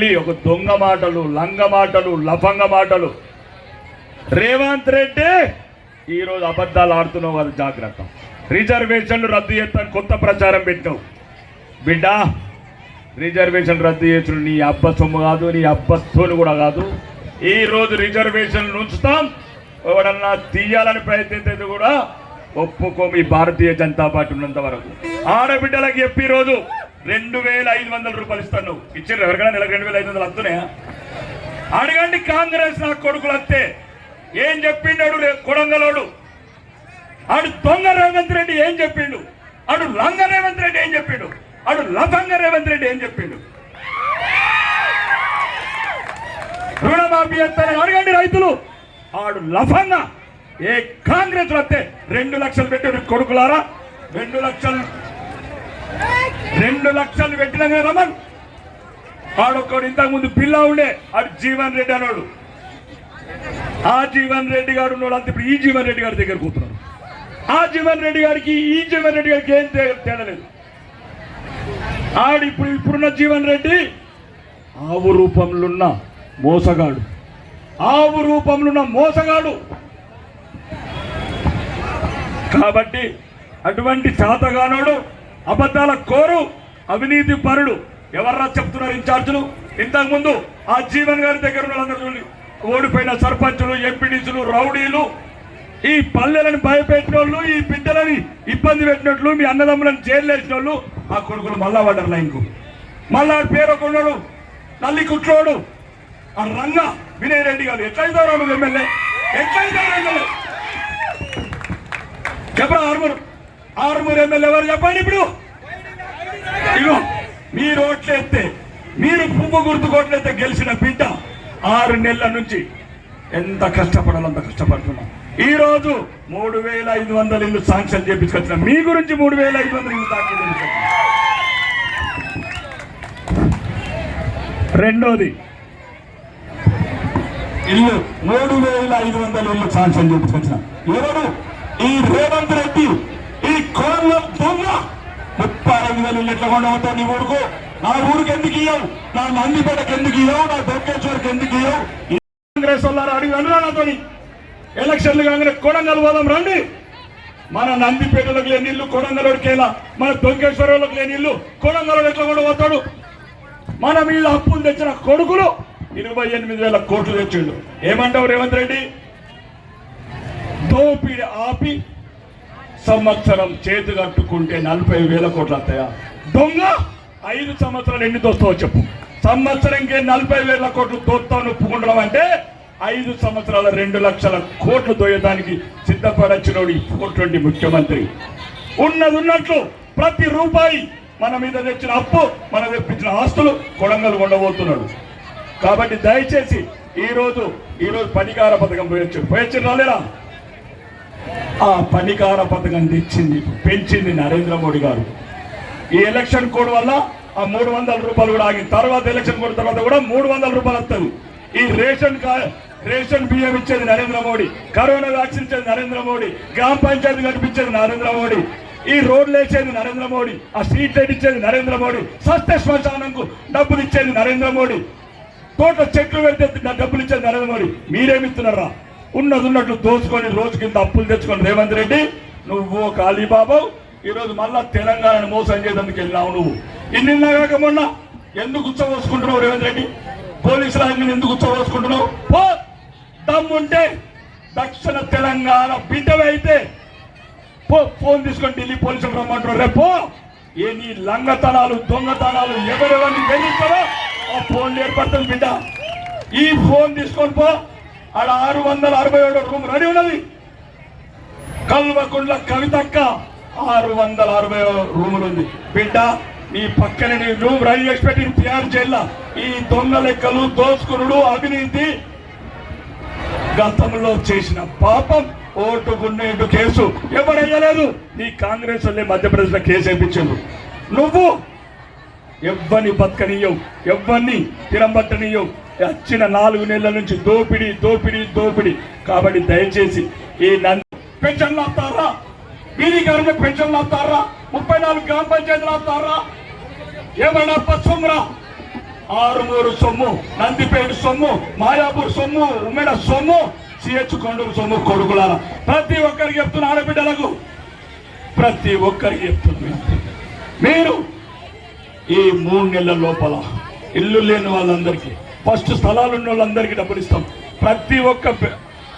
Only ఒక దొంగ మాటలు, లంగ మాటలు, లఫంగ మాటలు. రేవంత్ రెడ్డి ఈరోజు అబద్ధాలు ఆడుతున్నావు కదా, జాగ్రత్త. రిజర్వేషన్లు రద్దు చేస్తాను కొత్త ప్రచారం పెట్టావు బిడ్డ. రిజర్వేషన్ రద్దు చేసిన నీ అబ్బ సొమ్ము కాదు, నీ అబ్బతోని కూడా కాదు. ఈరోజు రిజర్వేషన్లు ఉంచుతాం. ఎవడన్నా తీయాలని ప్రయత్నించేది కూడా ఒప్పుకో. మీ భారతీయ జనతా పార్టీ ఉన్నంత వరకు ఆడబిడ్డలకు చెప్పి రోజు 2500 రూపాయలు ఇస్తాను. నువ్వు ఇచ్చారు ఎవరికైనా నెలకు 2500 వస్తున్నాయా? అడగండి కాంగ్రెస్ నా కొడుకులు వస్తే ఏం చెప్పిండు కొడంగలోడు. ఆడు దొంగ రేవంత్ రెడ్డి ఏం చెప్పిండు, ఆడు లంగ రేవంత్ రెడ్డి ఏం చెప్పిండు, ఆడు లఫంగ రేవంత్ రెడ్డి ఏం చెప్పిండు. రుణమాఫీ చేస్తారని అడగండి రైతులు. ఆడు లఫంగ. ఏ కాంగ్రెస్ వస్తే 2 లక్షలు పెట్టి కొడుకులారా, 2 లక్షలు పెట్టినా రమన్. ఆడొక్కడు ఇంతకుముందు పిల్ల ఉండే, ఆడు జీవన్ రెడ్డి అన్నాడు. ఆ జీవన్ రెడ్డి గారు ఉన్నాడు అంత. ఇప్పుడు ఈ జీవన్ రెడ్డి గారి దగ్గర కూతున్నాడు. ఆ జీవన్ రెడ్డి గారికి ఈ జీవన్ రెడ్డి గారికి ఏం తేడలేదు. ఆడు ఇప్పుడున్న జీవన్ రెడ్డి ఆవు రూపంలో ఉన్న మోసగాడు, ఆవు రూపంలో ఉన్న మోసగాడు. కాబట్టి అటువంటి శాతగానోడు, అబద్ధాల కోరు, అవినీతి పరుడు ఎవర్రా చెప్తున్నారు ఇన్ఛార్జులు. ఇంతకుముందు ఆ జీవన్ గారి దగ్గర ఉన్న వాళ్ళందరూ ఓడిపోయిన సర్పంచులు, ఎంపీడీసులు, రౌడీలు, ఈ పల్లెలను భయపెట్టిన వాళ్ళు, ఈ బిడ్డలని ఇబ్బంది పెట్టినట్లు, మీ అన్నదమ్ములను జైలు వేసిన వాళ్ళు ఆ కొడుకులు మళ్ళా పడ్డారు లైన్కు. మళ్ళా పేరు కొన్నాడు నల్లి కుట్లోడు ఆ రంగ వినయ్ రెడ్డి గారు. ఎట్లయితారు నువ్వు ఎమ్మెల్యే? ఎట్లయితారు ఎమ్మెల్యే? చెప్పరా ఆరుమూరు ఎమ్మెల్యే ఎవరు చెప్పండి. ఇప్పుడు ఇగో మీరు ఓట్లేస్తే, మీరు పువ్వు గుర్తు కొట్లయితే గెలిచిన బిడ్డ 6 నెలల నుంచి ఎంత కష్టపడాలో అంత కష్టపడుతున్నాం. ఈ రోజు 3500 ఇల్లు శాంక్షన్ చేపించుకొచ్చిన మీ గురించి 3500 ఇల్లు దాఖలు చేయించుకొచ్చిన. రెండోది ఇల్లు 3500 ఇల్లు శాంక్షన్ చేపించుకొచ్చిన ఎవరు? ఈ రేవంత్ రెడ్డి, ఈ కోళ్ళం దొంగ. 35,000 ఇల్లు ఎట్లా కొండవుతావు నీ ఊరుకు? నా ఊరికి ఎందుకు ఇయ్యవు? నా నందిపేటకి ఎందుకు ఇయ్యవు? నా దొక్కేశ్వర్కి ఎందుకు ఇయ్యవు? కాంగ్రెస్ వాళ్ళు అడిగి అనురా నాతో ఎలక్షన్లు కాగానే కొడంగల్ పోదాం రండి. మన నందిపేటలకు లేని ఇల్లు కొడంగల్లోడికేలా, మన దొంకేశ్వరంలోకి లేని ఇల్లు కొడంగల్లోడు ఎట్లా కూడా పోతాడు? మన మీద అప్పులు తెచ్చిన కొడుకులు 28,000 కోట్లు తెచ్చిండు. ఏమంటావు రేవంత్ రెడ్డి? దోపిడి ఆపి సంవత్సరం చేతి కట్టుకుంటే 40,000 కోట్లు వస్తాయా? దొంగ 5 సంవత్సరాలు ఎన్ని దోస్తావో చెప్పు. సంవత్సరంకే 40,000 కోట్లు దోస్తావు ఒప్పుకుంటున్నావు అంటే 5 సంవత్సరాల 2 లక్షల కోట్లు దోయడానికి సిద్ధపడచ్చినోడు ఈ 420 ముఖ్యమంత్రి. ఉన్నది ఉన్నట్లు ప్రతి రూపాయి మన మీద తెచ్చిన అప్పు, మన తెప్పించిన ఆస్తులు కొడంగల్ ఉండబోతున్నాడు. కాబట్టి దయచేసి ఈరోజు పనికార పథకం పోయొచ్చు రాలేరా? ఆ పనికార పథకం తెచ్చింది, పెంచింది నరేంద్ర మోడీ గారు. ఈ ఎలక్షన్ కోడ్ వల్ల ఆ 300 రూపాయలు కూడా ఆగింది. తర్వాత ఎలక్షన్ కోడ్ తర్వాత కూడా 300 రూపాయలు వస్తుంది. ఈ రేషన్ బియ్యం ఇచ్చేది నరేంద్ర మోడీ, కరోనా వ్యాక్సిన్ ఇచ్చేది నరేంద్ర మోడీ, గ్రామ పంచాయతీ కనిపించేది నరేంద్ర మోడీ, ఈ రోడ్లు వేసేది నరేంద్ర మోడీ, ఆ స్ట్రీట్ లైట్ ఇచ్చేది నరేంద్ర మోడీ, సస్త శ్మశానంకు డబ్బులు ఇచ్చేది నరేంద్ర మోడీ, తోట చెట్లు పెడితే డబ్బులు ఇచ్చేది నరేంద్ర మోడీ. మీరేమిస్తున్నారా? ఉన్నది ఉన్నట్లు దోచుకొని రోజు కింద అప్పులు తెచ్చుకొని రేవంత్ రెడ్డి నువ్వు కాళీబాబు ఈరోజు మళ్ళా తెలంగాణను మోసం చేయడానికి వెళ్ళినావు. నువ్వు ఇన్నిన్నాక మొన్న ఎందుకు ఉచ్చబోసుకుంటున్నావు రేవంత్ రెడ్డి? పోలీసుల ఎందుకు ఉచ్చబోసుకుంటున్నావు? పో, దమ్ముంటే దక్షిణ తెలంగాణ బిడ్డవైతే ఫోన్ తీసుకొని ఢిల్లీ పోలీసులు రమ్మంటారు. రేపో ఏ నీ లంగతనాలు, దొంగతనాలు ఎవరెవరిని వెళ్ళిస్తారో ఆ ఫోన్ ఏర్పడుతుంది బిడ్డ. ఈ ఫోన్ తీసుకొని పో. ఆడ 667 రూమ్ రెడీ ఉన్నది. కల్వకుండ్ల కవితక్క 667 రూములు ఉంది బిడ్డ. నీ పక్కన నీ రూమ్ రెడీ చేసి పెట్టి తయారు చేయాల. ఈ దొంగ లెక్కలు, దోచుకునుడు, అవినీతి గతంలో చేసిన పాపం ఓటు గుండె కేసు ఎవరయ్యలేదు. నీ కాంగ్రెస్ వాళ్ళే మధ్యప్రదేశ్లో కేసు వేయించారు. నువ్వు ఎవ్వని బతకనీయవు, ఎవ్వరిని తిరంబట్టనీయవు. వచ్చిన 4 నెలల నుంచి దోపిడీ దోపిడీ దోపిడీ. కాబట్టి దయచేసి ఈ పెన్షన్లు ఆపుతారా? వీధి గారికి పెన్షన్లు ఆపుతారా? 34 గ్రామ పంచాయతీలు ఆపుతారా? ఏమైనా పచ్చుమ్రా? ఆరుమూరు సొమ్ము, నందిపేట సొమ్ము, మాయాపూర్ సొమ్ము, ఉమ్మెడ సొమ్ము, సిహెచ్ కొండూరు సొమ్ము. కొడుకులారా ప్రతి ఒక్కరికి చెప్తున్న ఆడబిడ్డలకు, ప్రతి ఒక్కరికి చెప్తున్నా, మీరు ఈ 3 నెలల లోపల ఇల్లు లేని వాళ్ళందరికీ, ఫస్ట్ స్థలాలు ఉన్న వాళ్ళందరికీ డబ్బులు ఇస్తాం. ప్రతి ఒక్క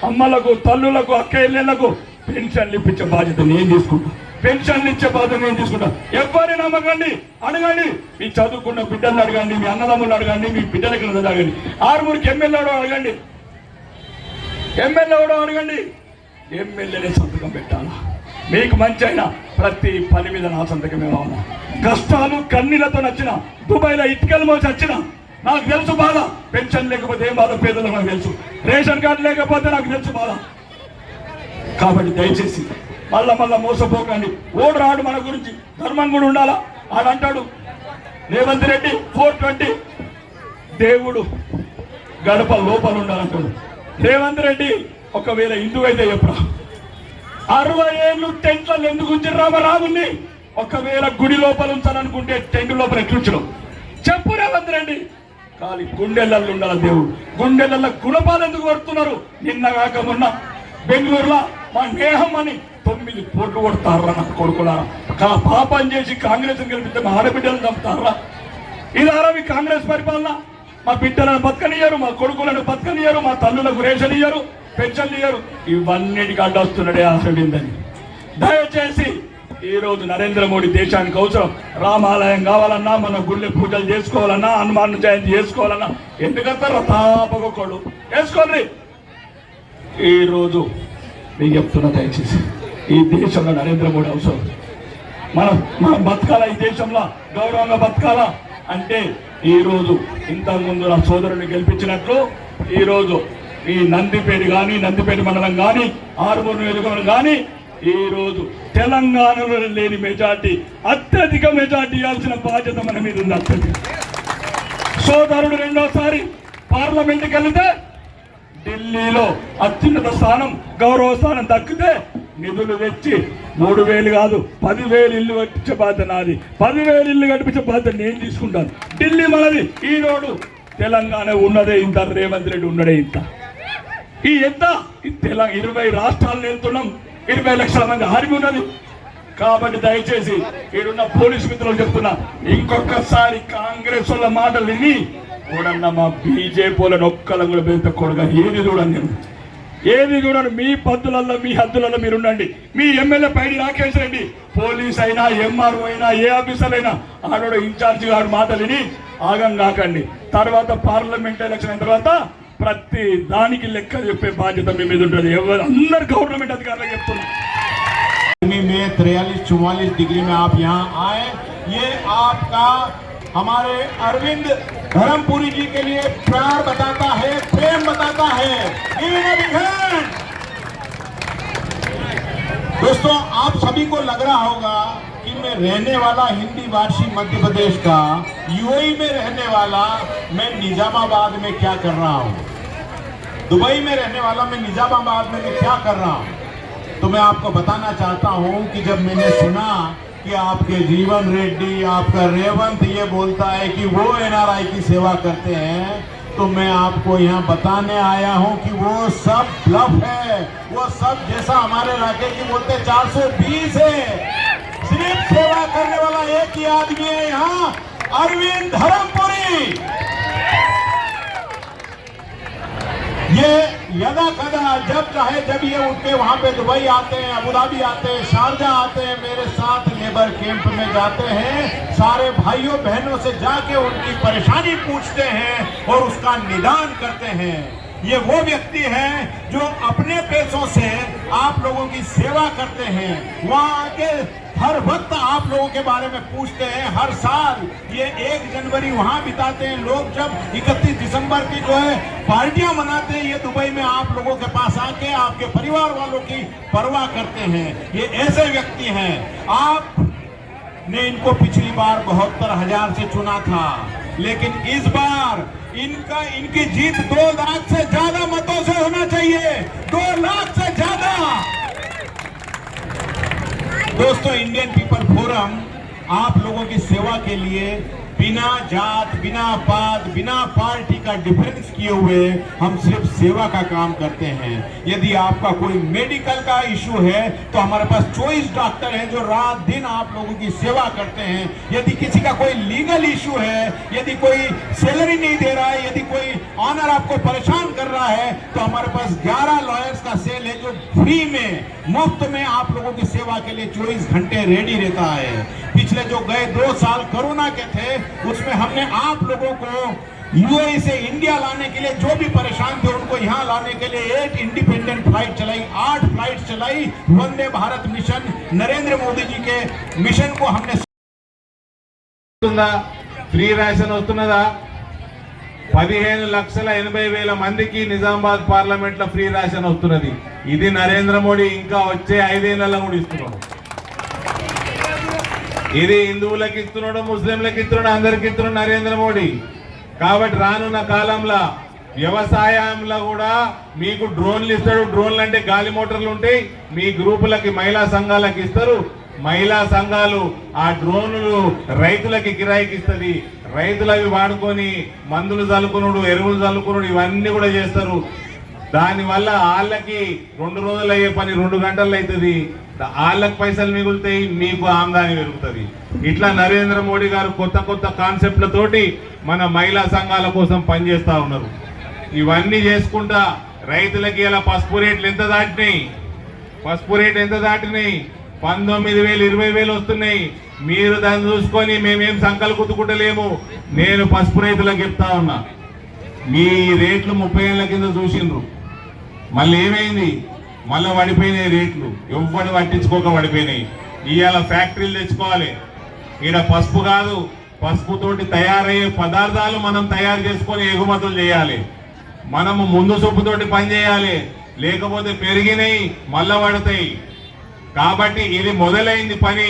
అమ్మలకు, తల్లులకు, అక్కయ్యలకు పెన్షన్లు ఇప్పించే బాధ్యత నేను తీసుకుంటా. పెన్షన్లు ఇచ్చే బాధ్యత నేను తీసుకుంటా. ఎవరిని నమ్మకండి, అడగండి. మీ చదువుకున్న బిడ్డలను అడగండి, మీ అన్నదమ్ములు అడగండి, మీ బిడ్డలకి అడగండి. ఆరుమూరికి ఎమ్మెల్యే అడగండి, ఎమ్మెల్యే అడగండి. ఎమ్మెల్యేనే సంతకం పెట్టాలా? మీకు మంచి అయినా ప్రతి పని మీద నా సంతకమే కావాలా? కష్టాలు కన్నీళ్లతో నచ్చిన, దుబాయ్లో ఇటుకలు మోసి వచ్చిన నాకు తెలుసు బాధ. పెన్షన్ లేకపోతే ఏం బాధ పేదలకు నాకు తెలుసు, రేషన్ కార్డు లేకపోతే నాకు తెలుసు బాధ. కాబట్టి దయచేసి మళ్ళా మోసపోకండి. ఓడు రాడు మన గురించి, ధర్మం కూడా ఉండాలా. ఆడంటాడు రేవంత్ రెడ్డి 420 దేవుడు గడప లోపల ఉండాలంటాడు. రేవంత్ రెడ్డి ఒకవేళ హిందువు అయితే ఎప్పుడా 60 ఏళ్ళు టెంట్లలో ఎందుకు ఉంచారు రాముని? ఒకవేళ గుడి లోపల ఉంచాలనుకుంటే టెంట్ లోపల ఎట్లుంచడం చెప్పు రేవంత్ రెడ్డి. కానీ గుండెలలో ఉండాలి దేవుడు. గుండెలలో గుణపాలు ఎందుకు కొడుతున్నారు? నిన్న కాక మొన్న బెంగళూరులో మా నేహం అని 9 కోట్లు కొడతారా నా కొడుకులారా? పాపం చేసి కాంగ్రెస్ గెలిపితే మా ఆడబిడ్డలను చంపుతారా? ఇదారా మీ కాంగ్రెస్ పరిపాలన? మా బిడ్డలను బతకనియ్యరు, మా కొడుకులను బతకనియ్యరు, మా తల్లులకు రేషన్ ఇయ్యరు, పెన్షన్లు ఇయ్యరు. ఇవన్నిటికి అడ్డొస్తున్నాడే అసలుందని. దయచేసి ఈరోజు నరేంద్ర మోడీ దేశానికి అవసరం. రామాలయం కావాలన్నా, మన గుళ్ళె పూజలు చేసుకోవాలన్నా, హనుమాన్ జయంతి చేసుకోవాలన్నా ఎందుకంటారు? తాపకొకడు వేసుకోండి. ఈరోజు మీకు చెప్తున్నా, దయచేసి ఈ దేశంలో నరేంద్ర మోడీ అవసరం. మనం బతకాలా, ఈ దేశంలో గౌరవంగా బతకాలా అంటే ఈరోజు ఇంతకుముందు నా సోదరుని గెలిపించినట్లు ఈరోజు ఈ నందిపేట కానీ, నందిపేట మండలం కానీ, ఆరుమూరు నియోజకవర్గం కానీ ఈరోజు తెలంగాణలో లేని మెజార్టీ, అత్యధిక మెజార్టీ ఇవ్వాల్సిన బాధ్యత మన మీద ఉంది. అత్యధిక సోదరుడు రెండోసారి పార్లమెంట్కి వెళితే ఢిల్లీలో అత్యున్నత స్థానం, గౌరవ స్థానం దక్కితే నిధులు తెచ్చి 3000 కాదు 10,000 ఇల్లు కట్టించే బాధ్యత నాది. 10,000 ఇల్లు కట్టించే బాధ్యత నేను తీసుకుంటాను. ఢిల్లీ మనది. ఈరోడు తెలంగాణ ఉన్నదే ఇంత, రేవంత్ రెడ్డి ఉన్నదే ఇంత. ఈ ఎంత 20 రాష్ట్రాలను వెళ్తున్నాం, 20 లక్షల మంది ఆర్మీ ఉన్నది. కాబట్టి దయచేసి ఈడున్న పోలీసు మిత్రులు చెప్తున్నా, ఇంకొకసారి కాంగ్రెస్ వాళ్ళ మాటలు విని కూడా మా బీజేపీ వాళ్ళని ఒక్కళ్ళని కూడా బెంతకూడగా ఏది చూడండి. నేను ఏది చూడండి. మీ పద్ధతులలో, మీ హద్దులలో మీరు ఉండండి. మీ ఎమ్మెల్యే పైడి రాకేష్ రెడ్డి పోలీస్ అయినా, ఎంఆర్ఓ అయినా, ఏ ఆఫీసర్ అయినా ఆడోడు ఇన్ఛార్జి గారు మాటలు విని ఆగం కాకండి. తర్వాత పార్లమెంట్ ఎలక్షన్ అయిన తర్వాత ప్రతి దానికి లెక్క చెప్పే బాధ్యత మీ మీద ఉంటుంది. అందరు గవర్నమెంట్ అధికారులకు చెప్తున్నారు. में 43-44 डिग्री में आप यहाँ आए, ये आपका हमारे अरविंद धर्मपुरी जी के लिए प्यार बताता है, प्रेम बताता है। दोस्तों, आप सभी को लग रहा होगा कि मैं रहने वाला हिंदी भाषी मध्य प्रदेश का, यूएई में रहने वाला मैं निजामाबाद में क्या कर रहा हूँ, दुबई में रहने वाला मैं निजामाबाद में मैं क्या कर रहा हूँ। तो मैं आपको बताना चाहता हूं कि जब मैंने सुना कि आपके जीवन रेड्डी, आपका रेवंत ये बोलता है कि वो एनआरआई की सेवा करते हैं, तो मैं आपको यहाँ बताने आया हूं कि वो सब ब्लफ है। वो सब जैसा हमारे इलाके की बोलते 420 है। सिर्फ सेवा करने वाला एक ही आदमी है यहाँ, अरविंद धर्मपुरी। ये यदा कदा जब चाहे जब ये उठ के वहां पे दुबई आते हैं, अबुधाबी आते हैं, शारजा आते हैं, मेरे साथ लेबर कैंप में जाते हैं, सारे भाइयों बहनों से जाके उनकी परेशानी पूछते हैं और उसका निदान करते हैं। ये वो व्यक्ति हैं जो अपने पैसों से आप लोगों की सेवा करते हैं। वहाँ आके हर वक्त आप लोगों के बारे में पूछते हैं। हर साल ये 1 जनवरी वहाँ बिताते हैं लोग, जब 31 दिसंबर की जो है पार्टियां मनाते हैं, ये दुबई में आप लोगों के पास आके आपके परिवार वालों की परवाह करते हैं। ये ऐसे व्यक्ति हैं। आपने इनको पिछली बार 72,000 से चुना था, लेकिन इस बार इनकी जीत 2 लाख से ज्यादा मतों से होना चाहिए, 2 लाख से ज्यादा। दोस्तों, इंडियन पीपल फोरम आप लोगों की सेवा के लिए बिना जात, बिना पात, बिना पार्टी का डिफरेंस किए हुए हम सिर्फ सेवा का काम करते हैं। यदि आपका कोई मेडिकल का इशू है तो हमारे पास 24 डॉक्टर हैं जो रात दिन आप लोगों की सेवा करते हैं। यदि किसी का कोई लीगल इशू है, यदि कोई सैलरी नहीं दे रहा है, यदि कोई ऑनर आपको परेशान कर रहा है, तो हमारे पास 11 लॉयर्स का सेल है जो फ्री में, मुफ्त में आप लोगों की सेवा के लिए 24 घंटे रेडी रहता है। पिछले जो गए 2 साल कोरोना के थे, उसमें हमने आप लोगों को यूएई से इंडिया लाने के लिए जो भी परेशान थे उनको यहाँ लाने के लिए 8 इंडिपेंडेंट फ्लाइट चलाई, 8 फ्लाइट चलाई। वंदे भारत मिशन, नरेंद्र मोदी जी के मिशन को हमने ఫ్రీ రేషన్ వస్తున్నదా? 15,80,000 మందికి నిజామాబాద్ పార్లమెంట్ లో ఫ్రీ రేషన్ వస్తున్నది. ఇది నరేంద్ర మోడీ ఇంకా వచ్చే 5 ఏళ్లలో కూడా ఇస్తున్నాడు. ఇది హిందువులకు ఇస్తున్నాడు, ముస్లింలకు ఇస్తున్నాడు, అందరికి ఇస్తున్నాడు నరేంద్ర మోడీ. కాబట్టి రానున్న కాలంలో వ్యవసాయంలో కూడా మీకు డ్రోన్లు ఇస్తాడు. డ్రోన్లు అంటే గాలి మోటార్లు ఉంటాయి. మీ గ్రూపులకి, మహిళా సంఘాలకు ఇస్తారు. మహిళా సంఘాలు ఆ డ్రోన్లు రైతులకి కిరాయికి ఇస్తుంది. రైతులు అవి వాడుకొని మందులు చల్లుకున్నాడు, ఎరువులు చల్లుకున్నాడు, ఇవన్నీ కూడా చేస్తారు. దానివల్ల వాళ్ళకి 2 రోజులు అయ్యే పని 2 గంటలు అవుతుంది. వాళ్ళకి పైసలు మిగులుతాయి, మీకు ఆమ్దాని పెరుగుతుంది. ఇట్లా నరేంద్ర మోడీ గారు కొత్త కొత్త కాన్సెప్ట్లతోటి మన మహిళా సంఘాల కోసం పనిచేస్తా ఉన్నారు. ఇవన్నీ చేసుకుంటా రైతులకి ఇలా పసుపు రేట్లు ఎంత దాటినాయి, పసుపు రేట్ ఎంత దాటినాయి? 19,000, 20,000 వస్తున్నాయి. మీరు దాన్ని చూసుకొని మేమేం సంకలు కుట్టుకుంటలేము. నేను పసుపు రైతులకు చెప్తా ఉన్నా, మీ రేట్లు 30 ఏళ్ల కింద చూసిండ్రు, మళ్ళీ ఏమైంది? మళ్ళీ పడిపోయినాయి రేట్లు. ఎవ్వడు పట్టించుకోక పడిపోయినాయి. ఇవాళ ఫ్యాక్టరీలు తెచ్చుకోవాలి. ఈడ పసుపు కాదు, పసుపుతోటి తయారయ్యే పదార్థాలు మనం తయారు చేసుకొని ఎగుమతులు చేయాలి. మనము ముందు సొప్పుతోటి పని చేయాలి, లేకపోతే పెరిగినాయి మళ్ళా పడతాయి. కాబట్టి ఇది మొదలైంది పని.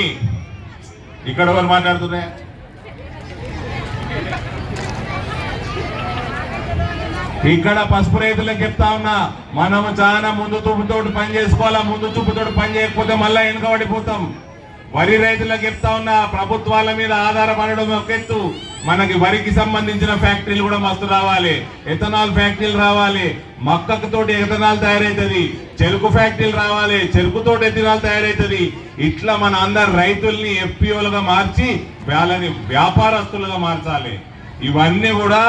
ఇక్కడ ఎవరు మాట్లాడుతున్నా? ఇక్కడ పసుపు రైతులకు చెప్తా ఉన్నా, మనము చాలా ముందు చూపుతోటి పని చేసుకోవాలా. ముందు చూపుతోటి పని చేయకపోతే మళ్ళా వెనుకబడిపోతాం. వరి రైతులకు చెప్తా ఉన్నా, ప్రభుత్వాల మీద ఆధారపడడం ఒక ఎత్తు, మనకి వరికి సంబంధించిన ఫ్యాక్టరీలు కూడా మస్తు రావాలి. ఎథనాల్ ఫ్యాక్టరీలు రావాలి, మక్కతోటి ఎథనాల్ తయారైతుంది. చెరుకు ఫ్యాక్టరీలు రావాలి, చెరుకుతోటి ఎథనాల్ తయారైతుంది. ఇట్లా మన అందరు రైతుల్ని ఎఫ్పిఓలుగా మార్చి వాళ్ళని వ్యాపారస్తులుగా మార్చాలి. ఇవన్నీ కూడా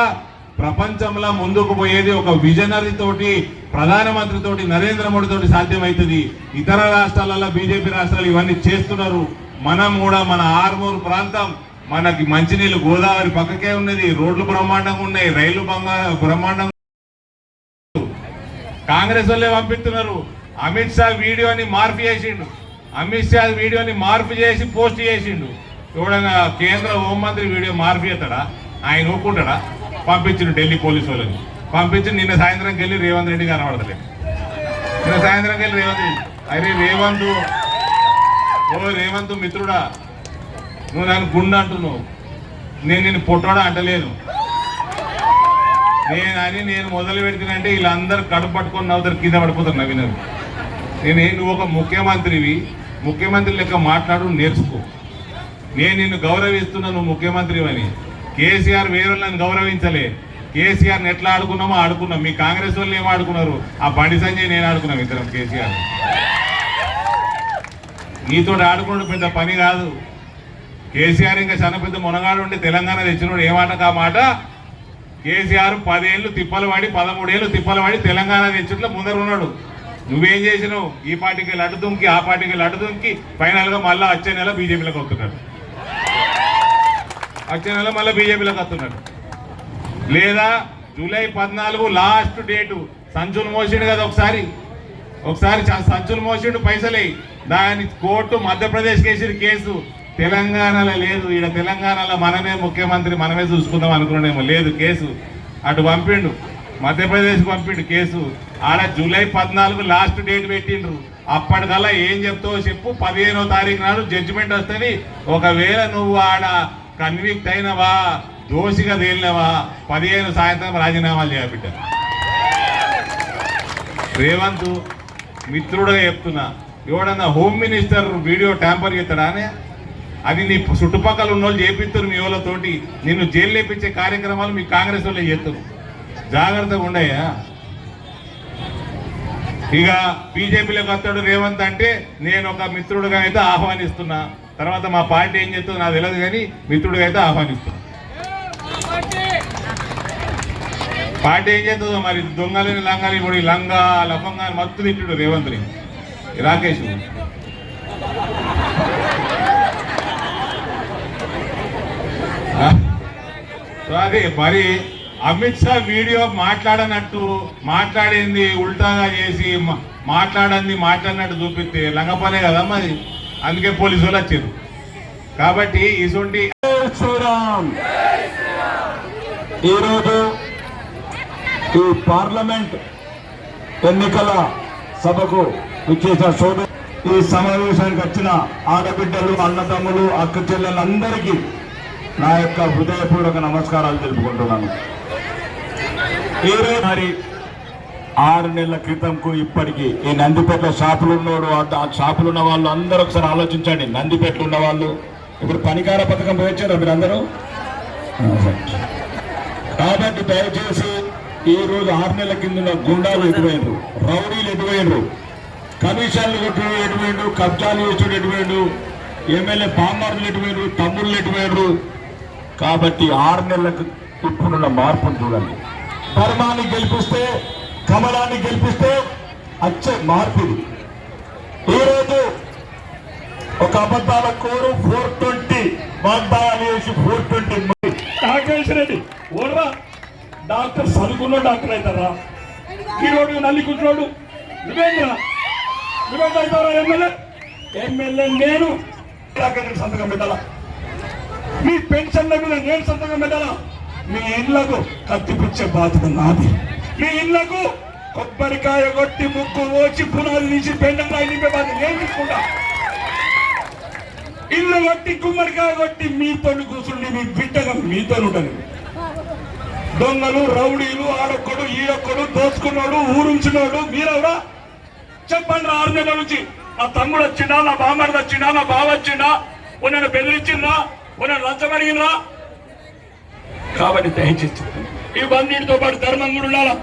ప్రపంచంలో ముందుకు పోయేది ఒక విజనరీ తోటి, ప్రధానమంత్రి తోటి, నరేంద్ర మోడీ తోటి సాధ్యమవుతుంది. ఇతర రాష్ట్రాలలో, బీజేపీ రాష్ట్రాలు ఇవన్నీ చేస్తున్నారు. మనం కూడా మన ఆర్మూరు ప్రాంతం, మనకి మంచినీళ్ళు గోదావరి పక్కకే ఉన్నది, రోడ్లు బ్రహ్మాండంగా ఉన్నాయి, రైలు బ్రహ్మాండంగా. కాంగ్రెస్ వాళ్ళే పంపిస్తున్నారు. అమిత్ షా వీడియోని మార్పు చేసిండు. అమిత్ షా వీడియోని మార్పు చేసి పోస్ట్ చేసిండు. చూడంగా కేంద్ర హోంమంత్రి వీడియో మార్పు చేస్తాడా? ఆయన ఒప్పుకుంటాడా? పంపించిండు ఢిల్లీ పోలీసు వాళ్ళని పంపించి. నిన్న సాయంత్రంకి వెళ్ళి రేవంత్ రెడ్డి కనబడతలేదు. నిన్న సాయంత్రంకి వెళ్ళి రేవంత్ రెడ్డి, అరే రేవంత్, ఓ రేవంత్ మిత్రుడా, నువ్వు నన్ను గుండు అంటున్నావు, నేను నిన్ను పొట్టోడా అంటలేను. నేను మొదలు పెడుతున్నంటే వీళ్ళందరూ కడుపు పట్టుకొని నవ్వుతారు, కింద పడిపోతారు నవ్వినారు. నువ్వు ఒక ముఖ్యమంత్రివి, ముఖ్యమంత్రి లెక్క మాట్లాడు, నేర్చుకో. నేను నిన్ను గౌరవిస్తున్నా, నువ్వు ముఖ్యమంత్రి అని. కేసీఆర్ వేరే నన్ను గౌరవించలే. కేసీఆర్ని ఎట్లా ఆడుకున్నామో ఆడుకున్నాం. మీ కాంగ్రెస్ వాళ్ళు ఏమో ఆడుకున్నారు, ఆ బండి సంజయ్ నేను ఆడుకున్నాం ఇద్దరం. కేసీఆర్ నీతో ఆడుకున్నాడు పెద్ద పని కాదు. కేసీఆర్ ఇంకా చాలా పెద్ద మునగాడు ఉండి తెలంగాణ తెచ్చినోడు ఏమాట ఆ మాట. కేసీఆర్ 10 ఏళ్ళు తిప్పలు పడి, 13 ఏళ్ళు తిప్పలు పడి తెలంగాణ తెచ్చుట్లో ముందర ఉన్నాడు. నువ్వేం చేసినావు? ఈ పార్టీకి లడ్డు దుంకి, ఆ పార్టీకి లడ్డు దుంకి, ఫైనల్గా మళ్ళీ వచ్చే నెల బీజేపీలోకి వస్తున్నాడు. వచ్చే నెల మళ్ళీ బీజేపీలోకి వస్తున్నాడు. లేదా జూలై 14 లాస్ట్ డేటు. సంచులు మోసిండు కదా ఒకసారి సంచులు మోసిండు, పైసలే. దాని కోర్టు మధ్యప్రదేశ్ కేసు. తెలంగాణలో లేదు. ఈడ తెలంగాణలో మనమే ముఖ్యమంత్రి, మనమే చూసుకుందాం అనుకున్నాడేమో. లేదు, కేసు అటు పంపిండు, మధ్యప్రదేశ్ పంపిండు కేసు. ఆడ జూలై 14 లాస్ట్ డేట్ పెట్టిండ్రు. అప్పటికల్లా ఏం చెప్తావో చెప్పు. 15వ తారీఖు నాడు జడ్జిమెంట్ వస్తుంది. ఒకవేళ నువ్వు ఆడ కన్విక్ట్ అయినవా, దోషిగా తేలినవా, 15 సాయంత్రం రాజీనామాలు చేయబిడ్డ. రేవంత్ మిత్రుడుగా చెప్తున్నా, ఎవడన్నా హోమ్ మినిస్టర్ వీడియో ట్యాంపర్ చేస్తాడా అని? అది నీ చుట్టుపక్కల ఉన్న వాళ్ళు చేపిస్తారు మీ వాళ్ళతోటి నిన్ను జైలు లేపించే కార్యక్రమాలు మీ కాంగ్రెస్ వాళ్ళే చేస్తారు. జాగ్రత్తగా ఉండయా. ఇక బీజేపీలోకి వస్తాడు రేవంత్ అంటే నేను ఒక మిత్రుడుగా అయితే ఆహ్వానిస్తున్నా. తర్వాత మా పార్టీ ఏం చేస్తుందో నాకు తెలియదు కానీ మిత్రుడిగా అయితే ఆహ్వానిస్తున్నా. పార్టీ ఏం చేస్తుందో మరి దొంగలని లంగాలి ఇప్పుడు లంగా లఫంగా మత్తు తిట్టుడు రేవంత్ని రాకేష్. అదే మరి అమిత్ షా వీడియో మాట్లాడనట్టు మాట్లాడింది ఉల్టాగా చేసి మాట్లాడినట్టు చూపిస్తే లంగపనే కదా మరి. అందుకే పోలీసు వాళ్ళు వచ్చారు. కాబట్టి ఇటువంటి శ్రీరామ్ ఈరోజు ఈ పార్లమెంట్ ఎన్నికల సభకు విచ్చేసిన సోదరు ఈ సమావేశానికి వచ్చిన ఆడబిడ్డలు అన్నతమ్ములు అక్క చెల్లెలందరికీ నా యొక్క హృదయపూర్వక నమస్కారాలు తెలుపుకుంటున్నాను. ఈరోజు మరి 6 నెలల క్రితంకు ఇప్పటికీ ఈ నందిపేట షాపులు ఉన్నోడు ఆ షాపులు ఉన్న వాళ్ళు అందరూ ఒకసారి ఆలోచించండి. నందిపేటలో ఉన్న వాళ్ళు ఇప్పుడు పనికార పథకం పోయించారు మీరందరూ. కాబట్టి దయచేసి ఈ రోజు 6 నెలల కింద ఉన్న గుండాలు ఎటువైండ్రు, రౌడీలు ఎటువైండ్రు, కమిషన్లు ఎటువైండ్రు, కబ్జాలు చేసుడు ఎటువైండ్రు, ఎమ్మెల్యే బామ్మర్లు ఎటువైండ్రు, తమ్ముళ్ళు ఎటువైండ్రు. కాబట్టి 6 నెలలకు ఇప్పుడున్న మార్పును చూడండి. ధర్మాన్ని గెలిపిస్తే, కమలాన్ని గెలిపిస్తే వచ్చే మార్పు. ఈరోజు ఒక అబద్ధాల కోరు 420 వాగ్దానాలు చేసి 420 రాకేష్ రెడ్డి ఓడరా డాక్టర్ చదువుకున్న డాక్టర్ అవుతారా? ఈరోడు నల్లి కూర్చోడు నువ్వేంద్రా అవుతారా? ఎమ్మెల్యే నేను సంతకం పెట్టాలా? మీ పెన్షన్ల మీద నేను సంతకం పెట్టాలా? మీ ఇళ్లకు కత్తిపుచ్చే బాధ్యత నాది. మీ ఇళ్లకు కొబ్బరికాయ కొట్టి ముక్కు ఓచి పునాది తీసి పెండకాయ నింపే బాధ్యత నేను తీసుకుంటా. ఇల్లు కొట్టి గుమ్మడికాయ కొట్టి మీతో కూర్చుండి మీ బిడ్డగా మీతో ఉంటుంది. దొంగలు రౌడీలు ఆడొక్కడు ఈడొక్కడు దోచుకున్నాడు ఊరుంచినోడు మీరెవరా చెప్పండి. 6 నెలల నుంచి నా తమ్ముడు వచ్చిందా, నా బామ్మడిది వచ్చిందా, నా బావ వచ్చిందా, నన్ను బెదిరించిందా, నన్ను లంచం అడిగినరా? కాబట్టి దయచేసి ఇవన్నిటితో పాటు ధర్మం కూడా ఉండాలా.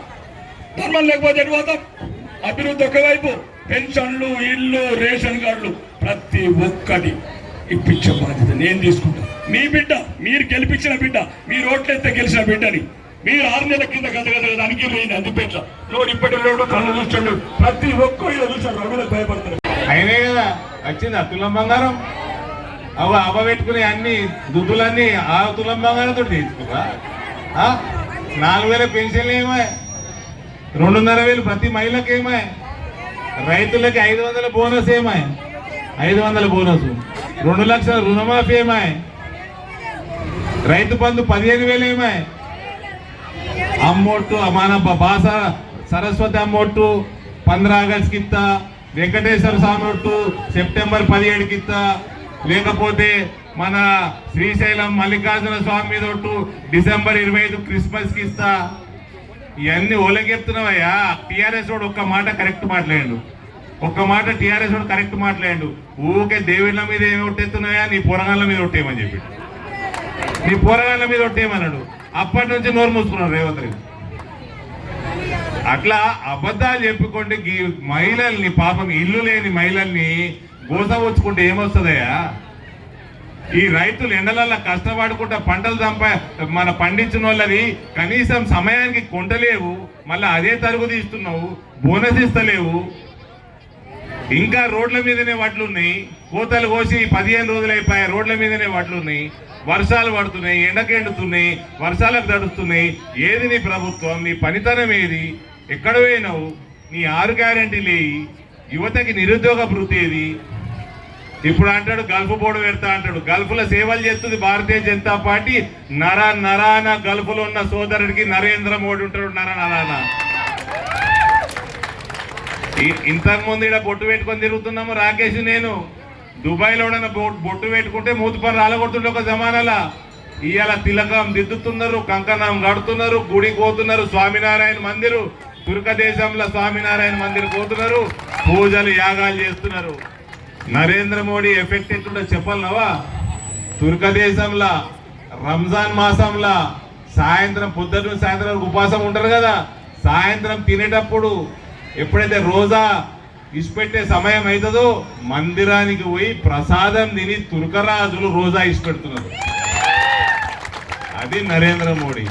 ధర్మం లేకపోతే ఎటు పోతాం? అభివృద్ధి ఒకవైపు, పెన్షన్లు, ఇల్లు, రేషన్ కార్డులు ప్రతి ఒక్కటి ఇప్పించే బాధ్యత నేను తీసుకుంటా. మీ బిడ్డ, మీరు గెలిపించిన బిడ్డ, మీరు ఓట్లెత్తే గెలిచిన బిడ్డని మీరు 6 నెలల కింద దానికి పోయింది అందిపెట్ల లోడు ఇప్పటి లోడు కళ్ళు చూస్తాడు. ప్రతి ఒక్కరు చూసాడు రఘులకు భయపడతారు. అయినే కదా వచ్చింది ఆ తులం బంగారం. అవ్వ పెట్టుకుని అన్ని దుద్దులన్నీ ఆ తులం బంగారంతో తీసుకురా. 4,000 పెన్షన్లు ఏమాయి, 2,500 ప్రతి మహిళకి ఏమాయి, రైతులకి 500 బోనస్ ఏమాయి, 500 బోనస్, 2 లక్షల రుణమాఫీ ఏమాయి, రైతు బంధు 15,000 ఏమాయి, అమ్మొట్టు మన బాస సరస్వతి అమ్మొట్టు 15 ఆగస్టుకి ఇస్తా, వెంకటేశ్వర స్వామి ఒట్టు సెప్టెంబర్ 17కి ఇస్తా, లేకపోతే మన శ్రీశైలం మల్లికార్జున స్వామి మీద ఒట్టు డిసెంబర్ 25 క్రిస్మస్కి ఇస్తా. ఇవన్నీ ఓలకి చెప్తున్నావయ్యా. టీఆర్ఎస్ వాడు ఒక్క మాట కరెక్ట్ మాట్లాడు, ఒక్క మాట టీఆర్ఎస్ వాడు కరెక్ట్ మాట్లాడు. ఊకే దేవుళ్ళ మీద ఏమి ఒట్టేస్తున్నాయా, నీ పొరగాళ్ళ మీద ఒట్టేయమని చెప్పి, నీ పోరగాళ్ళ మీద ఒట్టేయమన్నాడు. అప్పటి నుంచి నోరు మూసుకున్నాడు రేవంత్ రెడ్డి. అట్లా అబద్ధాలు చెప్పుకోండి. మహిళల్ని పాపం ఇల్లు లేని మహిళల్ని గోసవచ్చుకుంటే ఏమొస్తుందయ్యా? ఈ రైతులు ఎండలల్లో కష్టపడుకుంటా పంటలు మన పండించిన వాళ్ళది కనీసం సమయానికి కొంటలేవు, మళ్ళీ అదే తరుగు తీస్తున్నావు, బోనస్ ఇస్తలేవు. ఇంకా రోడ్ల మీదనే వడ్లున్నాయి, కోతలు కోసి 15 రోజులు అయిపోయాయి, రోడ్ల మీదనే వడ్లున్నాయి. వర్షాలు పడుతున్నాయి, ఎండకెండుతున్నాయి, వర్షాలకు తడుస్తున్నాయి. ఏది నీ ప్రభుత్వం? నీ పనితనం ఏది? ఎక్కడ పోయినావు? నీ 6 గ్యారెంటీలు ఏవి? యువతకి నిరుద్యోగ భృతి ఏది? ఇప్పుడు అంటాడు గల్ఫ్ బోర్డు పెడతా అంటాడు. గల్ఫ్లో సేవలు చేస్తుంది భారతీయ జనతా పార్టీ. నరాన గల్ఫ్లో ఉన్న సోదరుడికి నరేంద్ర మోడీ ఉంటాడు. నరాన ఇంతకుముందు ఇక్కడ బొట్టు పెట్టుకొని తిరుగుతున్నాము రాకేష్ నేను. దుబాయ్లో బొట్టు పెట్టుకుంటే మూతి పని రాలగొడుతుండే ఒక జమానాలా. ఇవాళ తిలకం దిద్దుతున్నారు, కంకణం కడుతున్నారు, గుడికి పోతున్నారు, స్వామినారాయణ మందిరు, తుర్క దేశంలో స్వామినారాయణ మందిర్ పోతున్నారు, పూజలు యాగాలు చేస్తున్నారు. నరేంద్ర మోడీ ఎఫెక్ట్ ఎట్లుంటో చెప్పాలనవా? తుర్క దేశంలో రంజాన్ మాసంలో సాయంత్రం పొద్దున్న సాయంత్రం వరకు ఉపవాసం ఉంటారు కదా, సాయంత్రం తినేటప్పుడు ఎప్పుడైతే రోజా ఇష్టపెట్టే సమయం అవుతుందో మందిరానికి పోయి ప్రసాదం తిని తుర్కరాజులు రోజా ఇష్టపెడుతున్నారు. అది నరేంద్ర మోడీ,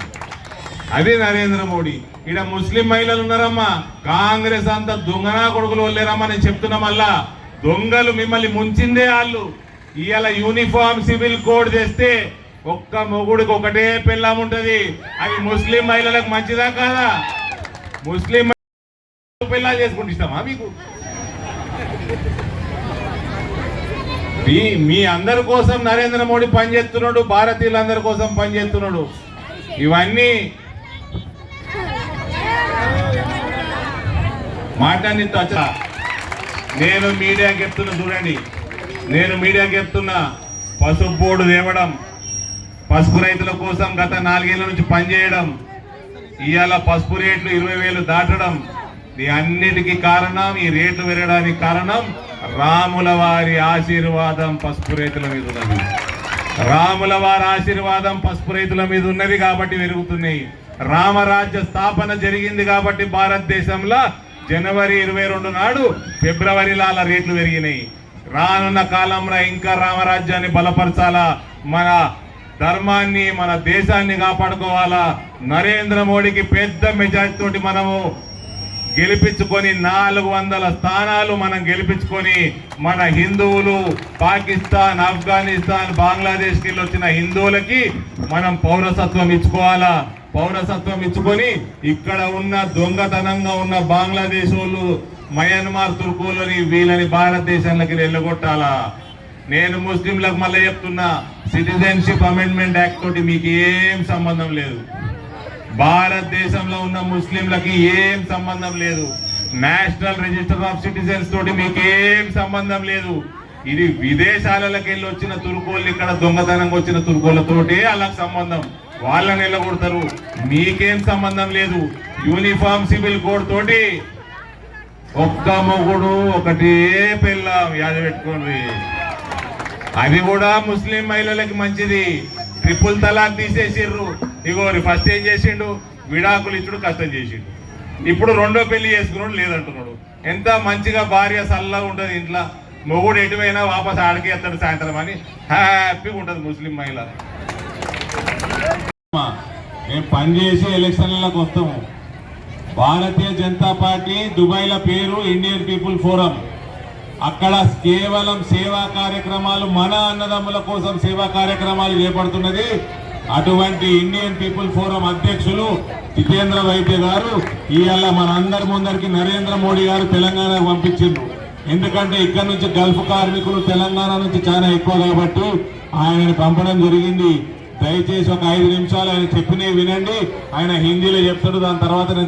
అది నరేంద్ర మోడీ. ఇక్కడ ముస్లిం మహిళలు ఉన్నారమ్మా, కాంగ్రెస్ అంతా దొంగనా కొడుకులు వల్లేరమ్మా. నేను చెప్తున్నా మళ్ళా, దొంగలు మిమ్మల్ని ముంచిందే వాళ్ళు. ఇవాళ యూనిఫామ్ సివిల్ కోడ్ తెస్తే ఒక్క మొగుడికి ఒకటే పెళ్ళాం ఉంటది. అది ముస్లిం మహిళలకు మంచిదా కాదా? ముస్లిం పెళ్ళాలు చేసుకుంటే ఇష్టమా మీకు? మీ అందరి కోసం నరేంద్ర మోడీ పనిచేస్తున్నాడు, భారతీయులందరి కోసం పనిచేస్తున్నాడు. ఇవన్నీ మాట్లాడి నేను మీడియాకి చెప్తున్నా, చూడండి, నేను మీడియాకి చెప్తున్నా, పసుపు బోర్డు తేవడం, పసుపు రైతుల కోసం గత 4 ఏళ్ల నుంచి పనిచేయడం, ఇవాళ పసుపు రేట్లు 20,000 దాటడం, ఈ అన్నిటికీ కారణం, ఈ రేట్లు పెరగడానికి కారణం రాముల వారి ఆశీర్వాదం పసుపు రైతుల మీద ఉన్నది. రాముల వారి ఆశీర్వాదం పసుపు రైతుల మీద ఉన్నది కాబట్టి పెరుగుతున్నాయి. రామరాజ్య స్థాపన జరిగింది కాబట్టి భారతదేశంలో జనవరి 22 నాడు ఫిబ్రవరిలో అలా రేట్లు పెరిగినాయి. రానున్న కాలంలో ఇంకా రామరాజ్యాన్ని బలపరచాలా, మన ధర్మాన్ని మన దేశాన్ని కాపాడుకోవాలా. నరేంద్ర మోడీకి పెద్ద మెజార్టీ తోటి మనము గెలిపించుకొని 400 స్థానాలు మనం గెలిపించుకొని మన హిందువులు పాకిస్తాన్, ఆఫ్ఘనిస్తాన్, బంగ్లాదేశ్కి వచ్చిన హిందువులకి మనం పౌరసత్వం ఇచ్చుకోవాలా. పౌరసత్వం ఇచ్చుకొని ఇక్కడ ఉన్న దొంగతనంగా ఉన్న బంగ్లాదేశ్ వాళ్ళు, మయన్మార్ తుర్కులని వీళ్ళని భారతదేశంలోకి వెళ్ళగొట్టాలా. నేను ముస్లింలకు మళ్ళీ చెప్తున్నా, సిటిజన్షిప్ అమెండ్మెంట్ యాక్ట్ తోటి మీకు ఏం సంబంధం లేదు. భారతదేశంలో ఉన్న ముస్లింలకి ఏం సంబంధం లేదు. నేషనల్ రిజిస్టర్ ఆఫ్ సిటిజన్స్ తోటి మీకు ఏం సంబంధం లేదు. ఇది విదేశాలకు వెళ్ళి వచ్చిన తుర్కోళ్ళు, ఇక్కడ దొంగతనంగా వచ్చిన తుర్కోళ్ళతోటే అలా సంబంధం. వాళ్ళని వెళ్ళగొడతారు, మీకేం సంబంధం లేదు. యూనిఫామ్ సివిల్ కోడ్ తోటి ఒక్క మొగుడు ఒకటే పెళ్ళాం యాద పెట్టుకోండి. అది కూడా ముస్లిం మహిళలకి మంచిది. ట్రిపుల్ తలాక్ తీసేసిర్రు. ఇగోరి ఫస్ట్ ఏం చేసిండు, విడాకులు ఇచ్చుడు కష్టం చేసిండు. ఇప్పుడు రెండో పెళ్లి చేసుకున్నాడు లేదంటున్నాడు. ఎంత మంచిగా భార్య సల్లగా ఉంటుంది ఇంట్లో, మొగుడు ఎటువైనా వాపస్ ఆడికి వెళ్తాడు సాయంత్రం అని హ్యాపీగా ఉంటుంది ముస్లిం మహిళ. మేము పనిచేసి ఎలక్షన్లకు వస్తాము. భారతీయ జనతా పార్టీ దుబాయ్ల పేరు ఇండియన్ పీపుల్ ఫోరం. అక్కడ కేవలం సేవా కార్యక్రమాలు, మన అన్నదమ్ముల కోసం సేవా కార్యక్రమాలు చేపడుతున్నది. అటువంటి ఇండియన్ పీపుల్ ఫోరం అధ్యక్షులు జితేంద్ర వైద్య గారు ఇవాళ మన అందరి ముందరికి నరేంద్ర మోడీ గారు తెలంగాణకు పంపించిండ్రు. ఎందుకంటే ఇక్కడ నుంచి గల్ఫ్ కార్మికులు తెలంగాణ నుంచి చాలా ఎక్కువ కాబట్టి ఆయనని పంపడం జరిగింది. దయచేసి ఒక 5 నిమిషాలు ఆయన చెప్పినవి వినండి. ఆయన హిందీలో చెప్తాడు, దాని తర్వాత నేను